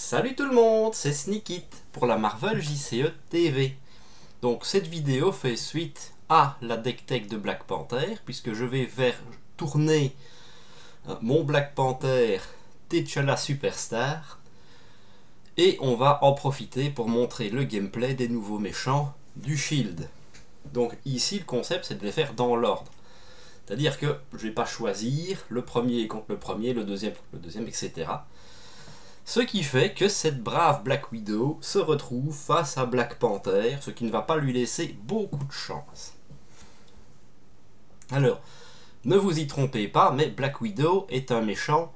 Salut tout le monde, c'est Sneakit pour la Marvel JCE TV. Donc cette vidéo fait suite à la deck tech de Black Panther, puisque je vais faire tourner mon Black Panther T'Challa Superstar. Et on va en profiter pour montrer le gameplay des nouveaux méchants du Shield. Donc ici le concept c'est de les faire dans l'ordre. C'est-à-dire que je ne vais pas choisir le premier contre le premier, le deuxième contre le deuxième, etc. Ce qui fait que cette brave Black Widow se retrouve face à Black Panther, ce qui ne va pas lui laisser beaucoup de chance. Alors, ne vous y trompez pas, mais Black Widow est un méchant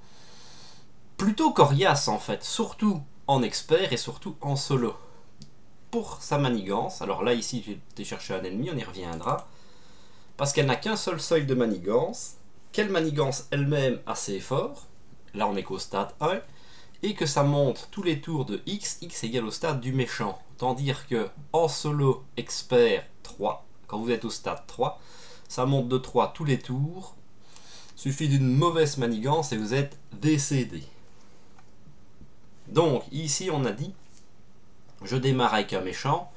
plutôt coriace en fait, surtout en expert et surtout en solo. Pour sa manigance, alors là ici j'ai été chercher un ennemi, on y reviendra, parce qu'elle n'a qu'un seul seuil de manigance, qu'elle manigance elle-même assez fort, là on est qu'au stade 1, et que ça monte tous les tours de X égale au stade du méchant. Autant dire que en solo expert 3, quand vous êtes au stade 3, ça monte de 3 tous les tours. Suffit d'une mauvaise manigance et vous êtes décédé. Donc ici on a dit, je démarre avec un méchant,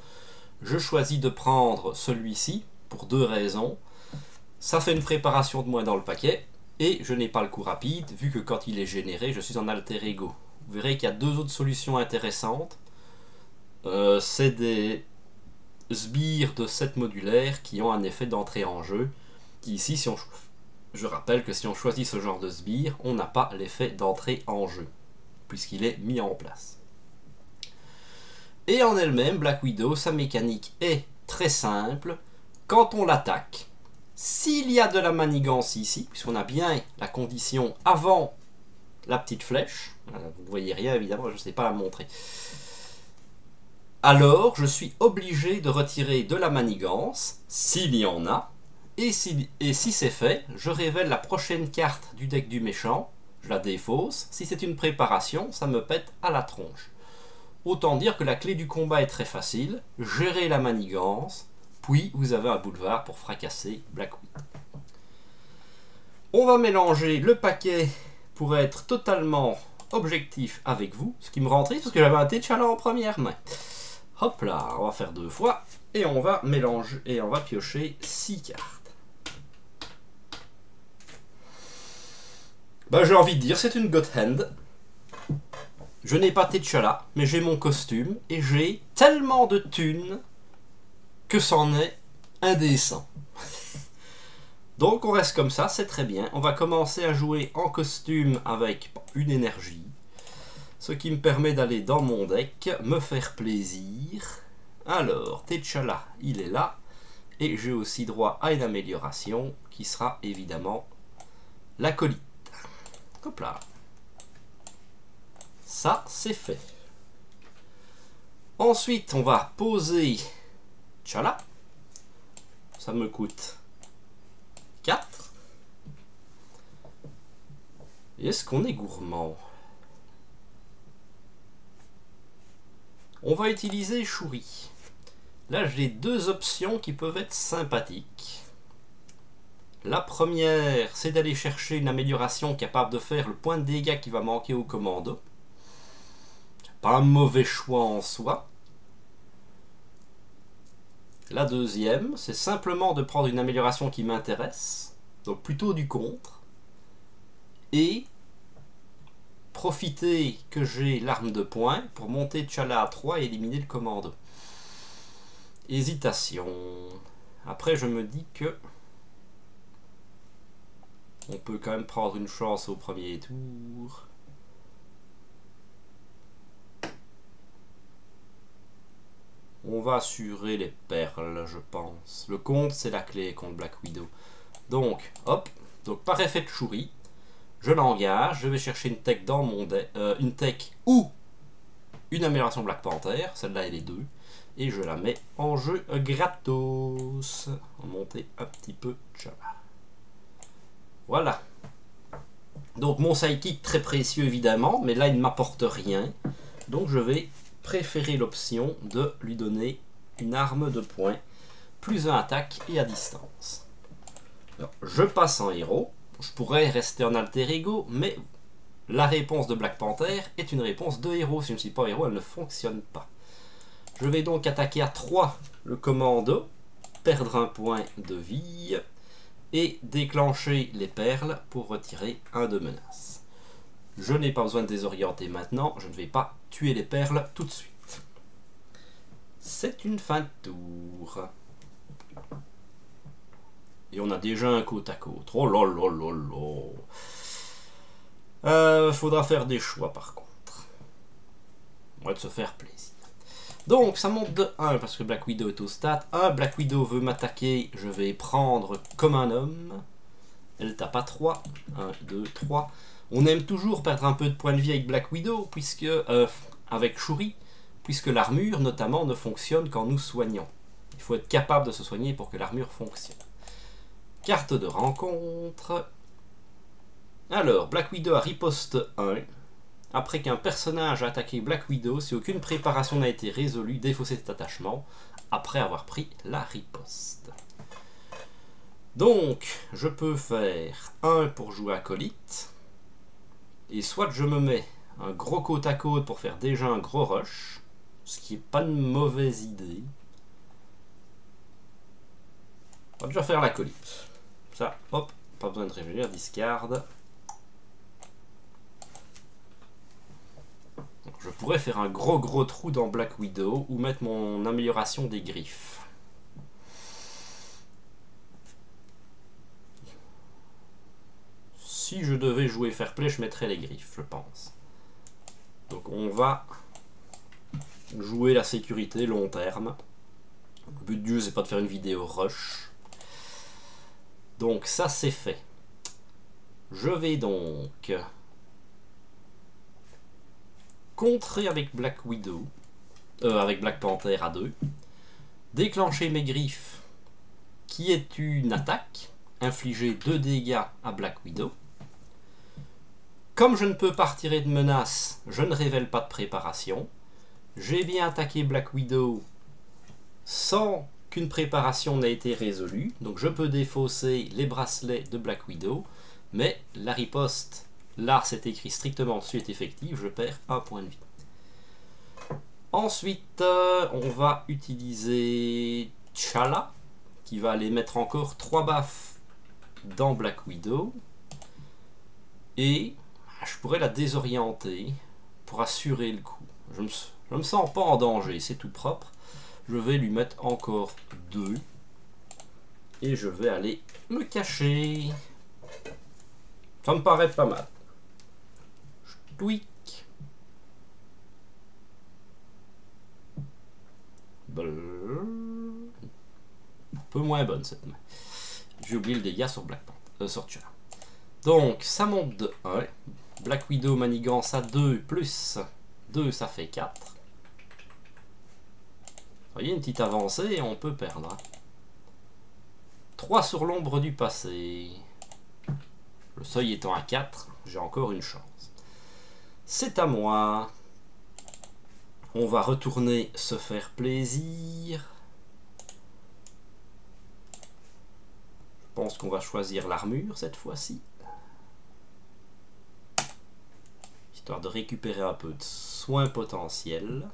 je choisis de prendre celui-ci pour deux raisons. Ça fait une préparation de moins dans le paquet, et je n'ai pas le coup rapide, vu que quand il est généré, je suis en alter ego. Vous verrez qu'il y a deux autres solutions intéressantes. C'est des sbires de 7 modulaires qui ont un effet d'entrée en jeu. Qui ici, je rappelle que si on choisit ce genre de sbire, on n'a pas l'effet d'entrée en jeu, puisqu'il est mis en place. Et en elle-même, Black Widow, sa mécanique est très simple. Quand on l'attaque, s'il y a de la manigance ici, puisqu'on a bien la condition avant la petite flèche, vous ne voyez rien évidemment, je ne sais pas la montrer, alors je suis obligé de retirer de la manigance, s'il y en a, et si c'est fait, je révèle la prochaine carte du deck du méchant, je la défausse, si c'est une préparation, ça me pète à la tronche. Autant dire que la clé du combat est très facile, gérer la manigance, puis vous avez un boulevard pour fracasser Black Widow. On va mélanger le paquet pour être totalement objectif avec vous, ce qui me rend triste parce que j'avais un T'Challa en première main. Hop là, on va faire deux fois et on va mélanger et on va piocher 6 cartes. J'ai envie de dire, c'est une God Hand. Je n'ai pas T'Challa, mais j'ai mon costume et j'ai tellement de thunes que c'en est indécent. Donc on reste comme ça, c'est très bien. On va commencer à jouer en costume avec une énergie. Ce qui me permet d'aller dans mon deck, me faire plaisir. Alors, T'Challa, il est là. Et j'ai aussi droit à une amélioration qui sera évidemment l'acolyte. Hop là. Ça, c'est fait. Ensuite, on va poser T'Challa. Ça me coûte 4. Et est-ce qu'on est gourmand? On va utiliser Shuri. Là, j'ai deux options qui peuvent être sympathiques. La première, c'est d'aller chercher une amélioration capable de faire le point de dégâts qui va manquer au commando. Pas un mauvais choix en soi. La deuxième, c'est simplement de prendre une amélioration qui m'intéresse, donc plutôt du contre, et profiter que j'ai l'arme de poing pour monter T'Challa à 3 et éliminer le commando. Hésitation. Après je me dis que on peut quand même prendre une chance au premier tour. On va assurer les perles, je pense. Le compte, c'est la clé contre Black Widow. Donc, hop. Donc, par effet de Shuri, je l'engage. Je vais chercher une tech dans mon deck. Une tech ou une amélioration Black Panther. Celle-là, elle est 2. Et je la mets en jeu gratos. On va monter un petit peu T'Challa. Voilà. Donc, mon sidekick, très précieux évidemment. Mais là, il ne m'apporte rien. Donc, je vais préférer l'option de lui donner une arme de poing, plus 1 attaque et à distance. Alors, je passe en héros. Je pourrais rester en alter ego, mais la réponse de Black Panther est une réponse de héros. Si je ne suis pas héros, elle ne fonctionne pas. Je vais donc attaquer à 3 le commando, perdre un point de vie et déclencher les perles pour retirer un de menace. Je n'ai pas besoin de désorienter maintenant, je ne vais pas tuer les perles tout de suite. C'est une fin de tour. Et on a déjà un côte à côte. Oh là là là là. Faudra faire des choix par contre. On va se faire plaisir. Donc ça monte de 1 parce que Black Widow est au stade 1. Black Widow veut m'attaquer. Je vais prendre comme un homme. Elle tape à 3. 1, 2, 3. On aime toujours perdre un peu de points de vie avec Black Widow, puisque avec Shuri, puisque l'armure notamment ne fonctionne qu'en nous soignant. Il faut être capable de se soigner pour que l'armure fonctionne. Carte de rencontre. Alors, Black Widow a riposte 1. Après qu'un personnage a attaqué Black Widow, si aucune préparation n'a été résolue, défausser cet attachement après avoir pris la riposte. Donc, je peux faire 1 pour jouer acolyte. Et soit je me mets un gros côte à côte pour faire déjà un gros rush, ce qui n'est pas une mauvaise idée. On va déjà faire l'acolyte. Ça, hop, pas besoin de réfléchir, discard. Je pourrais faire un gros trou dans Black Widow ou mettre mon amélioration des griffes. Si je devais jouer fair play, je mettrais les griffes, je pense. Donc on va jouer la sécurité long terme. Le but du jeu, c'est pas de faire une vidéo rush. Donc ça, c'est fait. Je vais donc contrer avec Black Widow, avec Black Panther à 2. Déclencher mes griffes, qui est une attaque. Infliger 2 dégâts à Black Widow. Comme je ne peux pas retirer de menace, je ne révèle pas de préparation. J'ai bien attaqué Black Widow sans qu'une préparation n'ait été résolue. Donc je peux défausser les bracelets de Black Widow. Mais la riposte, là c'est écrit strictement dessus, est effective. Je perds un point de vie. Ensuite, on va utiliser T'Challa, qui va aller mettre encore 3 baffes dans Black Widow. Et je pourrais la désorienter pour assurer le coup. Je me sens pas en danger, c'est tout propre. Je vais lui mettre encore 2. Et je vais aller me cacher. Ça me paraît pas mal. Je tweak. Un peu moins bonne cette main. J'ai oublié le dégât sur Black Panther, sur T'Challa. Donc ça monte de 1. Black Widow manigance à 2 plus 2, ça fait 4. Vous voyez, une petite avancée et on peut perdre. 3 sur l'ombre du passé. Le seuil étant à 4, j'ai encore une chance. C'est à moi. On va retourner se faire plaisir. Je pense qu'on va choisir l'armure cette fois-ci. Histoire de récupérer un peu de soins potentiels.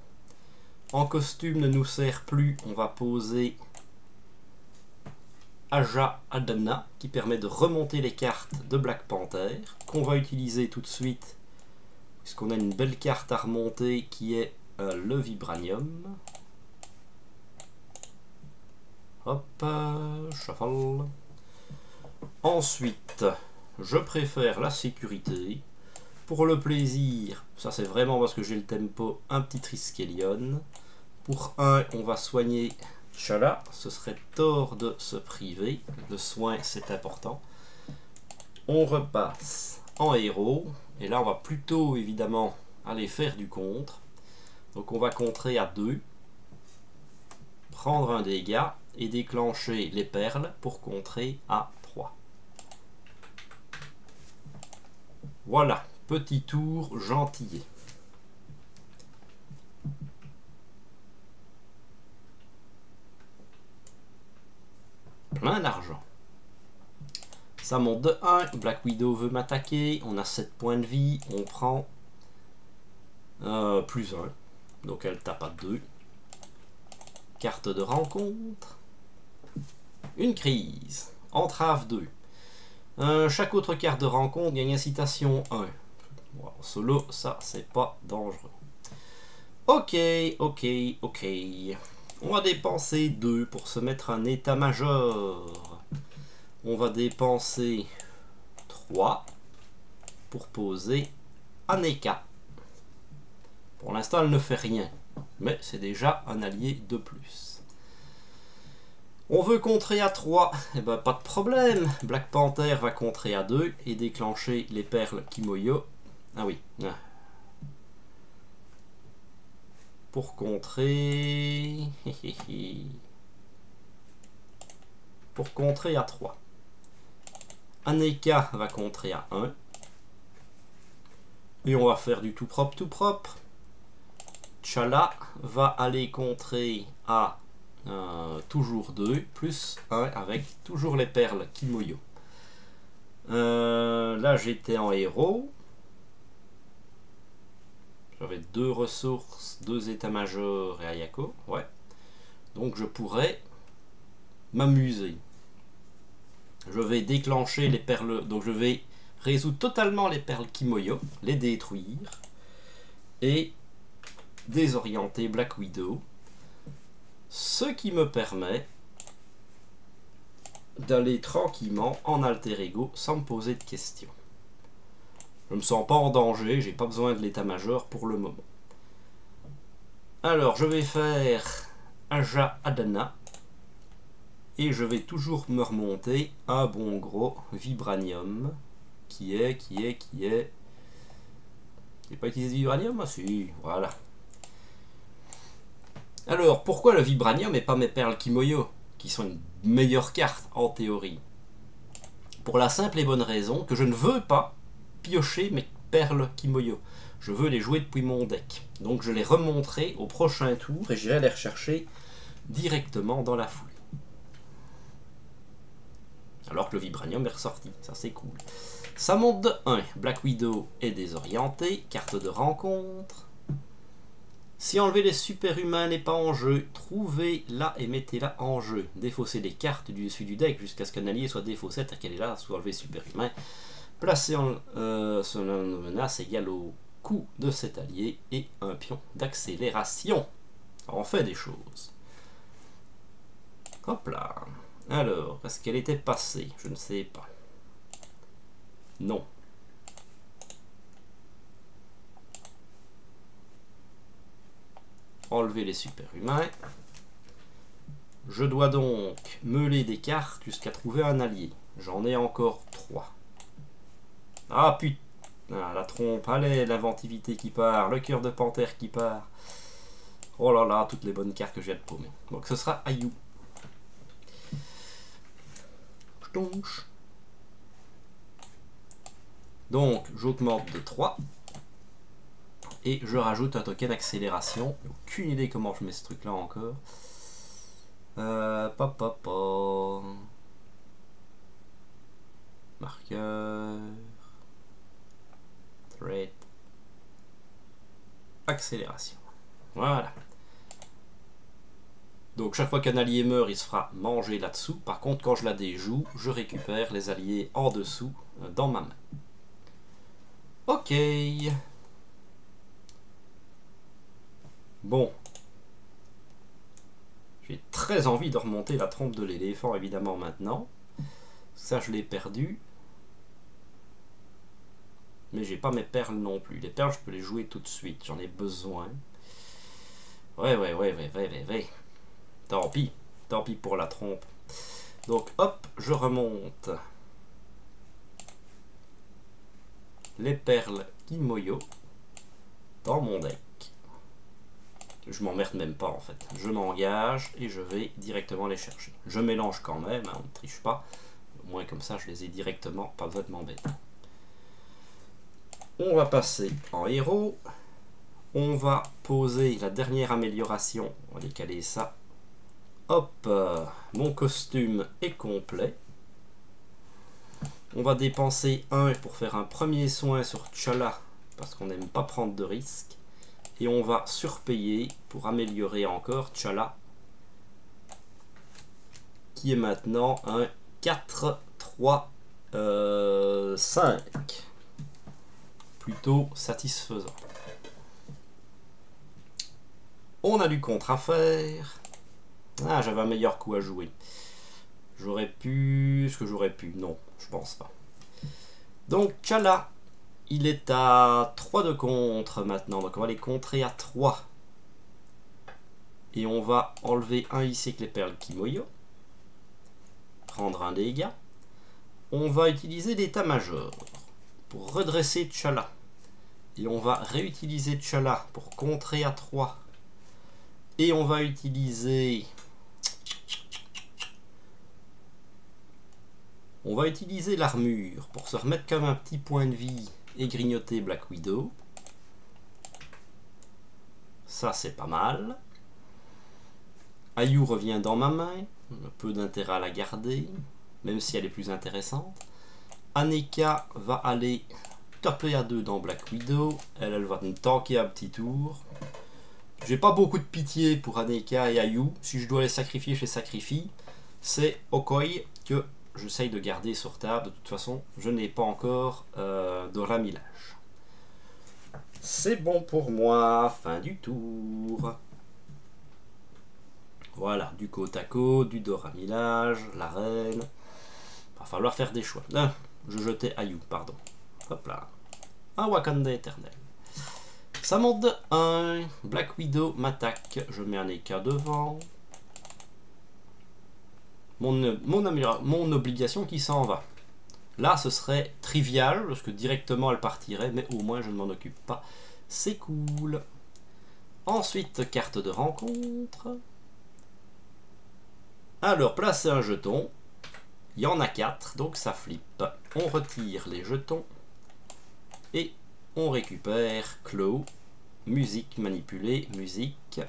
En costume ne nous sert plus, on va poser Aja Adana qui permet de remonter les cartes de Black Panther, qu'on va utiliser tout de suite puisqu'on a une belle carte à remonter qui est le Vibranium. Hop, shuffle. Ensuite, je préfère la sécurité. Pour le plaisir, ça c'est vraiment parce que j'ai le tempo, un petit Triskelion. Pour 1, on va soigner T'Challa. Ce serait tort de se priver. Le soin, c'est important. On repasse en héros. Et là, on va plutôt, évidemment, aller faire du contre. Donc on va contrer à 2. Prendre un dégât et déclencher les perles pour contrer à 3. Voilà. Petit tour gentillet. Plein d'argent. Ça monte de 1. Black Widow veut m'attaquer. On a 7 points de vie. On prend plus 1. Donc elle tape à 2. Carte de rencontre. Une crise. Entrave 2. Chaque autre carte de rencontre gagne incitation 1. Bon, en solo, ça c'est pas dangereux. Ok. On va dépenser 2 pour se mettre un état-major. On va dépenser 3 pour poser Aneka. Pour l'instant, elle ne fait rien, mais c'est déjà un allié de plus. On veut contrer à 3, et ben pas de problème. Black Panther va contrer à 2 et déclencher les perles Kimoyo. Ah oui. Pour contrer... pour contrer à 3. Aneka va contrer à 1. Et on va faire du tout propre. T'Challa va aller contrer à toujours 2, plus 1 avec toujours les perles Kimoyo. Là j'étais en héros. J'avais 2 ressources, 2 états-majors et Ayako. Ouais. Donc je pourrais m'amuser. Je vais déclencher les perles. Donc je vais résoudre totalement les perles Kimoyo, les détruire et désorienter Black Widow. Ce qui me permet d'aller tranquillement en alter ego sans me poser de questions. Je ne me sens pas en danger, j'ai pas besoin de l'état-major pour le moment. Alors je vais faire Aja Adana. Et je vais toujours me remonter un bon gros vibranium. Qui est... J'ai pas utilisé de vibranium? Ah si, voilà. Alors, pourquoi le vibranium et pas mes perles Kimoyo, qui sont une meilleure carte en théorie? Pour la simple et bonne raison que je ne veux pas piocher mes perles Kimoyo. Je veux les jouer depuis mon deck. Donc je les remonterai au prochain tour et j'irai les rechercher directement dans la foulée. Alors que le vibranium est ressorti, ça c'est cool. Ça monte de 1, Black Widow est désorientée, carte de rencontre. Si enlever les super-humains n'est pas en jeu, trouvez-la et mettez-la en jeu. Défaussez les cartes du dessus du deck jusqu'à ce qu'un allié soit défaussé, à qu'elle est là, soit enlevé super-humain. Placez son menace égale au coût de cet allié et un pion d'accélération. On fait des choses. Hop là. Alors, est-ce qu'elle était passée? Je ne sais pas. Non. Enlever les super-humains. Je dois donc meuler des cartes jusqu'à trouver un allié. J'en ai encore 3. Ah putain, la trompe, allez, l'inventivité qui part, le cœur de panthère qui part. Oh là là, toutes les bonnes cartes que je viens de paumer. Donc ce sera Ayu. Donc j'augmente de 3 et je rajoute un token accélération. Aucune idée comment je mets ce truc là encore. Marqueur, thread, accélération. Voilà. Donc chaque fois qu'un allié meurt, il se fera manger là-dessous. Par contre, quand je la déjoue, je récupère les alliés en dessous dans ma main. Ok. Bon. J'ai très envie de remonter la trompe de l'éléphant, évidemment, maintenant. Ça, je l'ai perdu. Mais j'ai pas mes perles non plus. Les perles, je peux les jouer tout de suite. J'en ai besoin. Ouais. Tant pis pour la trompe. Donc hop, je remonte les perles Kimoyo dans mon deck. Je m'emmerde même pas en fait. Je m'engage et je vais directement les chercher. Je mélange quand même, hein, on ne triche pas. Au moins comme ça je les ai directement, pas besoin de m'embêter. On va passer en héros. On va poser la dernière amélioration. On va décaler ça. Hop, mon costume est complet. On va dépenser 1 pour faire un premier soin sur T'Challa, parce qu'on n'aime pas prendre de risques. Et on va surpayer pour améliorer encore T'Challa, qui est maintenant un 4, 3, 5. Plutôt satisfaisant. On a du contre à faire. Ah, j'avais un meilleur coup à jouer. J'aurais pu... Est-ce que j'aurais pu? Non, je pense pas. Donc, T'Challa, il est à 3 de contre maintenant. Donc, on va les contrer à 3. Et on va enlever un ici avec les perles Kimoyo. Prendre un dégât. On va utiliser l'état-major pour redresser T'Challa. Et on va réutiliser T'Challa pour contrer à 3. Et on va utiliser... On va utiliser l'armure pour se remettre comme un petit point de vie et grignoter Black Widow. Ça, c'est pas mal. Ayu revient dans ma main. Un peu d'intérêt à la garder, même si elle est plus intéressante. Aneka va aller taper à 2 dans Black Widow. Elle va me tanker un petit tour. J'ai pas beaucoup de pitié pour Aneka et Ayu. Si je dois les sacrifier, je les sacrifie. C'est Okoye que j'essaye de garder sur table. De toute façon, je n'ai pas encore de ramilage. C'est bon pour moi. Fin du tour. Voilà, du côte à côte, du doramilage, la reine. Va falloir faire des choix. Ah, je jetais Ayu, pardon. Hop là. Un Wakanda éternel. Ça monte de 1. Black Widow m'attaque. Je mets un Eka devant. Mon obligation qui s'en va. Là, ce serait trivial, parce que directement elle partirait, mais au moins je ne m'en occupe pas. C'est cool. Ensuite, carte de rencontre. Alors, placer un jeton. Il y en a 4, donc ça flippe. On retire les jetons. Et on récupère Claw, musique manipulée, musique.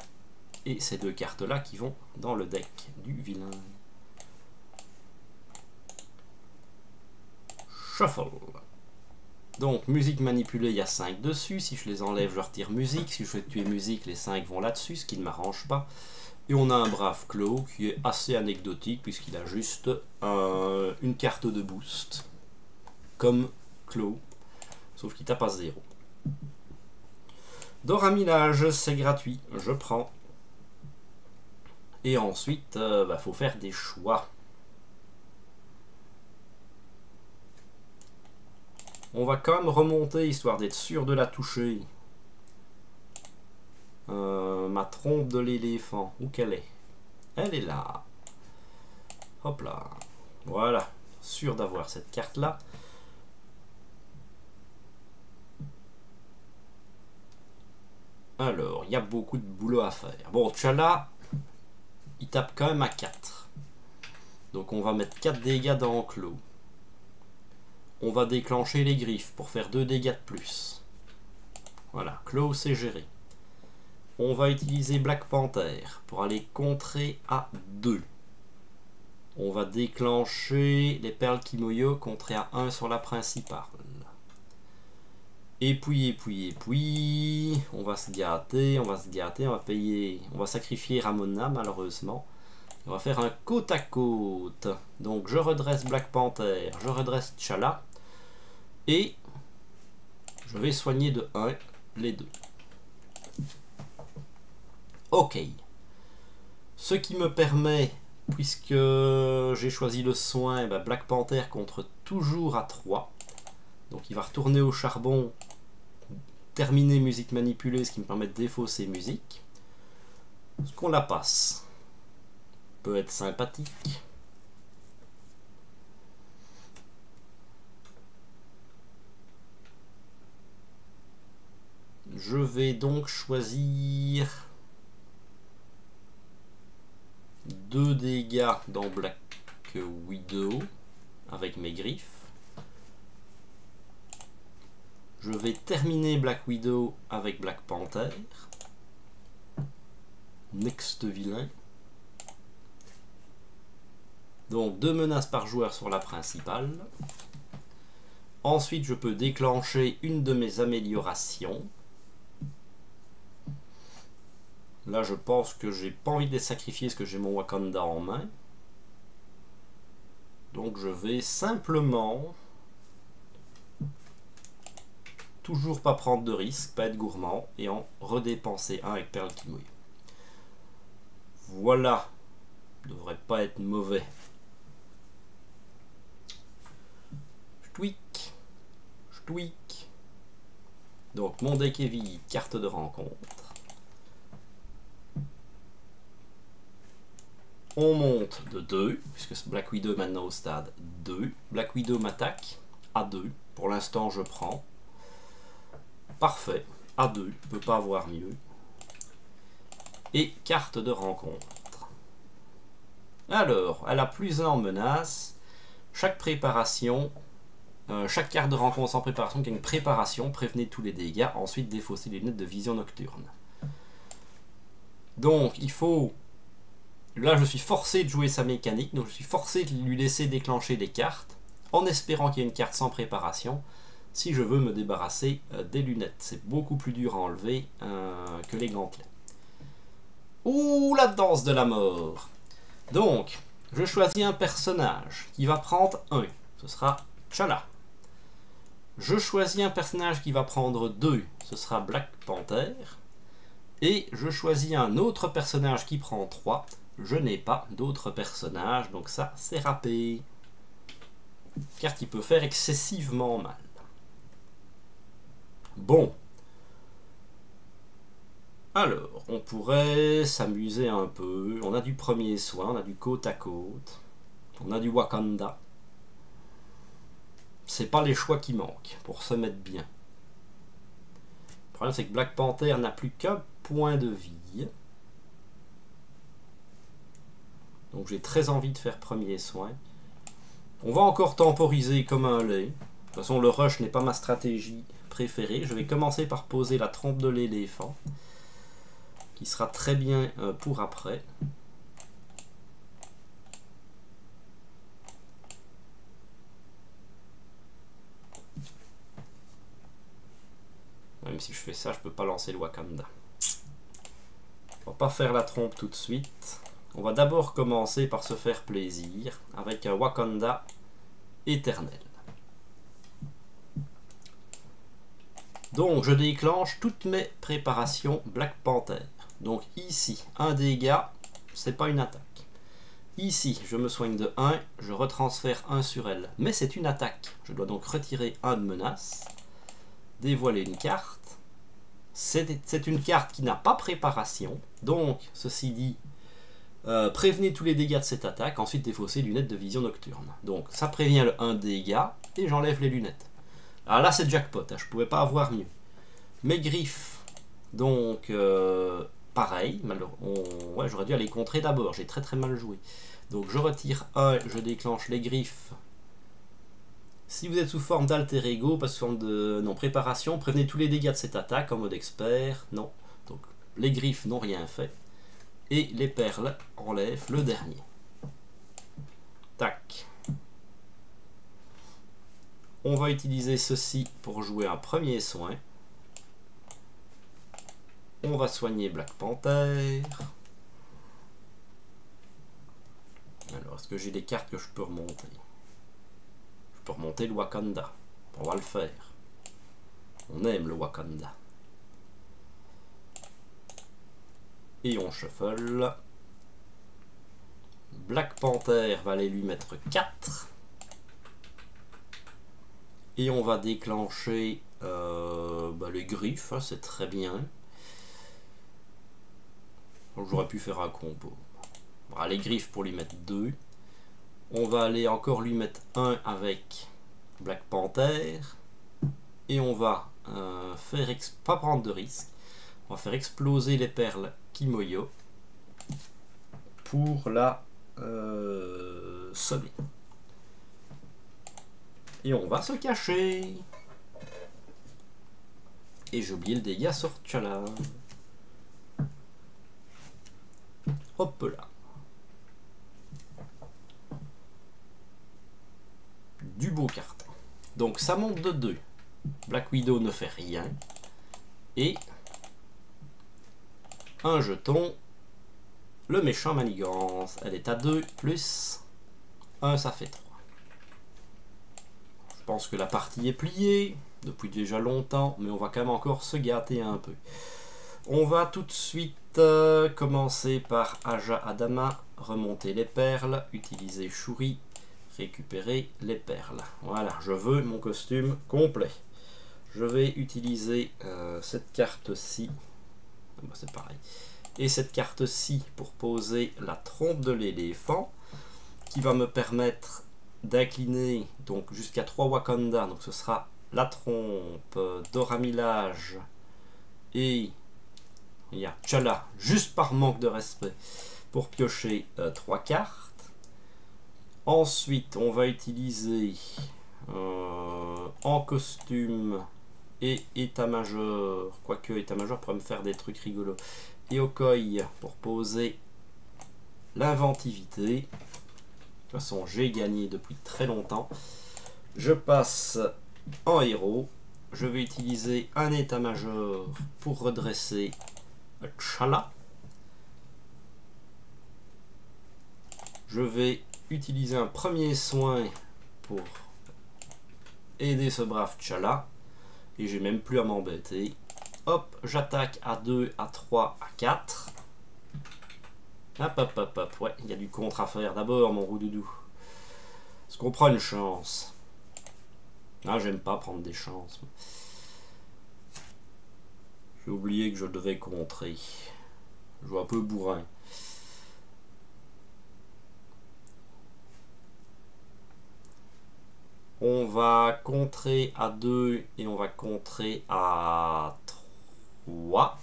Et ces 2 cartes-là qui vont dans le deck du vilain. Shuffle. Donc, musique manipulée, il y a 5 dessus. Si je les enlève, je retire musique. Si je fais tuer musique, les 5 vont là-dessus, ce qui ne m'arrange pas. Et on a un brave Claw qui est assez anecdotique puisqu'il a juste une carte de boost. Comme Claw. Sauf qu'il tape à 0. Doramilage, c'est gratuit. Je prends. Et ensuite, faut faire des choix. On va quand même remonter, histoire d'être sûr de la toucher. Ma trompe de l'éléphant. Où qu'elle est? Elle est là. Hop là. Voilà. Sûr d'avoir cette carte-là. Alors, il y a beaucoup de boulot à faire. Bon, T'Challa, il tape quand même à 4. Donc on va mettre 4 dégâts dans Claw. On va déclencher les griffes pour faire 2 dégâts de plus. Voilà, Claw c'est géré. On va utiliser Black Panther pour aller contrer à 2. On va déclencher les perles Kimoyo, contrer à 1 sur la principale. Et puis, on va se gâter, on va payer, on va sacrifier Ramona malheureusement. On va faire un côte à côte. Donc je redresse Black Panther, je redresse T'Challa. Et je vais soigner de 1 les 2. Ok. Ce qui me permet, puisque j'ai choisi le soin, Black Panther contre toujours à 3. Donc il va retourner au charbon, terminer musique manipulée, ce qui me permet de défausser musique. Ce qu'on la passe peut être sympathique. Je vais donc choisir 2 dégâts dans Black Widow avec mes griffes. Je vais terminer Black Widow avec Black Panther. Next vilain. Donc 2 menaces par joueur sur la principale. Ensuite, je peux déclencher une de mes améliorations. Là, je pense que j'ai pas envie de les sacrifier parce que j'ai mon Wakanda en main. Donc je vais simplement... toujours pas prendre de risques, pas être gourmand, et en redépenser un avec Perle qui mouille. Voilà. Devrait pas être mauvais. Je tweak. Je tweak. Donc mon deck est vide, carte de rencontre. On monte de 2, puisque Black Widow est maintenant au stade 2. Black Widow m'attaque à 2. Pour l'instant, je prends. Parfait. À 2, je ne peux pas avoir mieux. Et carte de rencontre. Alors, elle a plus 1 en menace. Chaque préparation, chaque carte de rencontre sans préparation qui a une préparation, prévenez tous les dégâts. Ensuite, défaussez les lunettes de vision nocturne. Donc, il faut... Là, je suis forcé de jouer sa mécanique, donc je suis forcé de lui laisser déclencher des cartes, en espérant qu'il y ait une carte sans préparation, si je veux me débarrasser des lunettes. C'est beaucoup plus dur à enlever que les gantelets. Ouh, la danse de la mort! Donc, je choisis un personnage qui va prendre 1, ce sera T'Challa. Je choisis un personnage qui va prendre 2, ce sera Black Panther. Et je choisis un autre personnage qui prend 3, je n'ai pas d'autres personnages, donc ça c'est râpé. Car qui peut faire excessivement mal. Bon. Alors, on pourrait s'amuser un peu. On a du premier soin, on a du côte à côte. On a du Wakanda. C'est pas les choix qui manquent pour se mettre bien. Le problème c'est que Black Panther n'a plus qu'un point de vie. Donc j'ai très envie de faire premier soin. On va encore temporiser comme un lait. De toute façon, le rush n'est pas ma stratégie préférée. Je vais commencer par poser la trompe de l'éléphant, qui sera très bien pour après. Même si je fais ça, je ne peux pas lancer le Wakanda. On va pas faire la trompe tout de suite. On va d'abord commencer par se faire plaisir avec un Wakanda éternel. Donc je déclenche toutes mes préparations Black Panther. Donc ici, un dégât, c'est pas une attaque. Ici, je me soigne de 1, je retransfère 1 sur elle. Mais c'est une attaque. Je dois donc retirer 1 de menace. Dévoiler une carte. C'est une carte qui n'a pas préparation. Donc, ceci dit, prévenez tous les dégâts de cette attaque. Ensuite, défausser lunettes de vision nocturne. Donc, ça prévient le 1 dégât. Et j'enlève les lunettes. Alors là, c'est jackpot. Hein, je ne pouvais pas avoir mieux. Mes griffes. Donc, pareil. Ouais, j'aurais dû aller contrer d'abord. J'ai très très mal joué. Donc, je retire 1. Je déclenche les griffes. Si vous êtes sous forme d'alter ego, pas sous forme de préparation, prévenez tous les dégâts de cette attaque en mode expert. Non. Donc les griffes n'ont rien fait. Et les perles enlèvent le dernier. Tac. On va utiliser ceci pour jouer un premier soin. On va soigner Black Panther. Alors, est-ce que j'ai des cartes que je peux remonter ? Je peux remonter le Wakanda. On va le faire. On aime le Wakanda. Et on shuffle. Black Panther va aller lui mettre 4. Et on va déclencher les griffes, hein, c'est très bien. J'aurais pu faire un combo. Voilà, les griffes pour lui mettre 2. On va aller encore lui mettre 1 avec Black Panther. Et on va pas prendre de risque. On va faire exploser les perles Kimoyo pour la sonner. Et on va se cacher. Et j'ai oublié le dégât sur T'Challa. Hop là. du beau carton. Donc ça monte de 2. Black Widow ne fait rien. Et un jeton, le méchant manigance. Elle est à 2 plus 1, ça fait 3. Je pense que la partie est pliée depuis déjà longtemps, mais on va quand même encore se gâter un peu. On va tout de suite commencer par Aja Adama, remonter les perles, utiliser Shuri, récupérer les perles. Voilà, je veux mon costume complet. Je vais utiliser cette carte-ci, c'est pareil, et cette carte-ci pour poser la trompe de l'éléphant, qui va me permettre d'incliner donc jusqu'à 3 Wakanda, donc ce sera la trompe, Dora Milaje et il y a T'Challa, juste par manque de respect, pour piocher 3 cartes. Ensuite, on va utiliser en costume et état-major, quoique état-major pourrait me faire des trucs rigolos, et Okoi pour poser l'inventivité. De toute façon, j'ai gagné depuis très longtemps. Je passe en héros. Je vais utiliser un état-major pour redresser T'Challa. Je vais utiliser un premier soin pour aider ce brave T'Challa. Et j'ai même plus à m'embêter. Hop, j'attaque à 2, à 3, à 4. Hop, hop, hop, hop. Ouais, il y a du contre à faire. D'abord, mon roudoudou. Est-ce qu'on prend une chance? Ah, j'aime pas prendre des chances. J'ai oublié que je devais contrer. Je vois un peu bourrin. On va contrer à 2 et on va contrer à 3.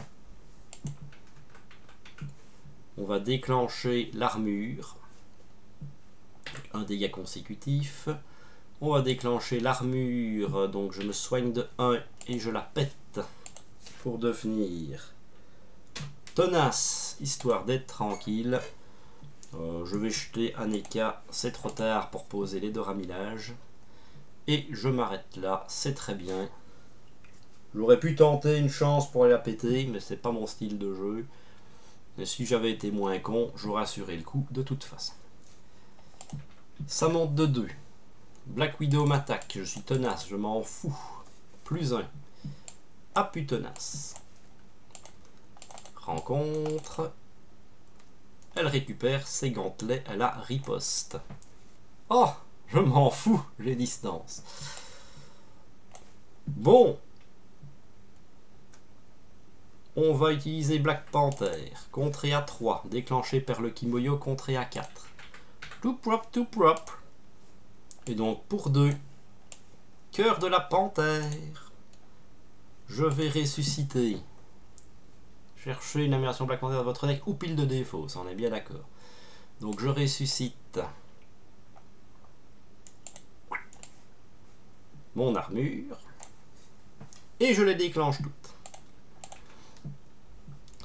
On va déclencher l'armure. Un dégât consécutif. On va déclencher l'armure. Donc je me soigne de 1 et je la pète pour devenir tenace, histoire d'être tranquille. Je vais jeter un Eka. C'est trop tard pour poser les Dora Milaje. Et je m'arrête là, c'est très bien. J'aurais pu tenter une chance pour aller la péter, mais c'est pas mon style de jeu. Mais si j'avais été moins con, j'aurais assuré le coup de toute façon. Ça monte de 2. Black Widow m'attaque, je suis tenace, je m'en fous. Plus 1. Ah, plus tenace. Rencontre. Elle récupère ses gantelets, elle a riposte. Oh! Je m'en fous, j'ai distance. Bon. On va utiliser Black Panther. Contré à 3. Déclenché Perle Kimoyo. Contré à 4. Tout propre, tout propre. Et donc pour 2. Cœur de la panthère. Je vais ressusciter. Cherchez une amélioration Black Panther dans votre deck ou pile de défaut. Ça on est bien d'accord. Donc je ressuscite mon armure et je les déclenche toutes.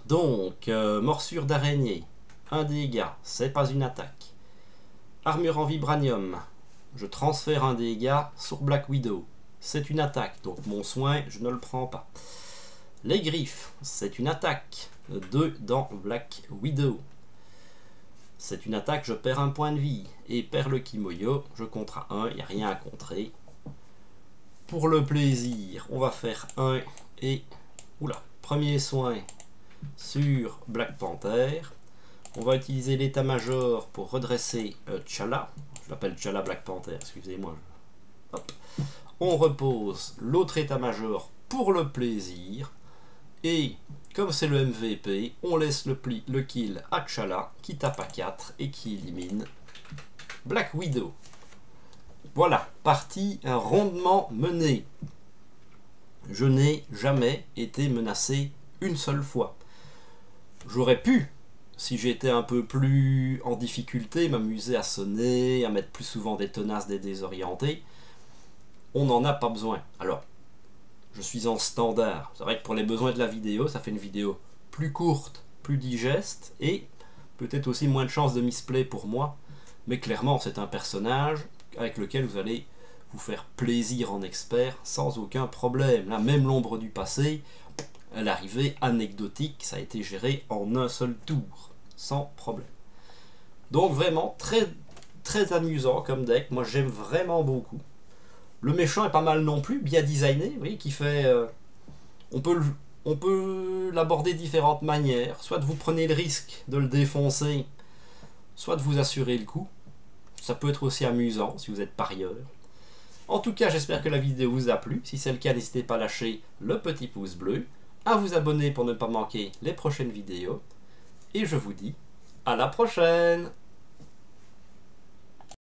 Donc morsure d'araignée, un dégât, c'est pas une attaque. Armure en vibranium, je transfère un dégât sur Black Widow, c'est une attaque, donc mon soin je ne le prends pas. Les griffes, c'est une attaque, 2 dans Black Widow. C'est une attaque, je perds un point de vie. Et Perle Kimoyo, je contre à 1, il n'y a rien à contrer. Pour le plaisir, on va faire 1 et... Oula, premier soin sur Black Panther. On va utiliser l'état-major pour redresser T'Challa. Je l'appelle T'Challa Black Panther, excusez-moi. Hop. On repose l'autre état-major pour le plaisir. Et comme c'est le MVP, on laisse le kill à T'Challa qui tape à 4 et qui élimine Black Widow. Voilà, partie rondement menée. Je n'ai jamais été menacé une seule fois. J'aurais pu, si j'étais un peu plus en difficulté, m'amuser à sonner, à mettre plus souvent des tenaces, des désorientés. On n'en a pas besoin. Alors, je suis en standard. C'est vrai que pour les besoins de la vidéo, ça fait une vidéo plus courte, plus digeste, et peut-être aussi moins de chances de misplay pour moi. Mais clairement, c'est un personnage avec lequel vous allez vous faire plaisir en expert sans aucun problème. Là, même l'ombre du passé, l'arrivée anecdotique, ça a été géré en un seul tour, sans problème. Donc vraiment très très amusant comme deck, moi j'aime vraiment beaucoup. Le méchant est pas mal non plus, bien designé, oui, qui fait... on peut l'aborder de différentes manières, soit vous prenez le risque de le défoncer, soit de vous assurer le coup. Ça peut être aussi amusant si vous êtes parieur. En tout cas, j'espère que la vidéo vous a plu. Si c'est le cas, n'hésitez pas à lâcher le petit pouce bleu, à vous abonner pour ne pas manquer les prochaines vidéos. Et je vous dis à la prochaine!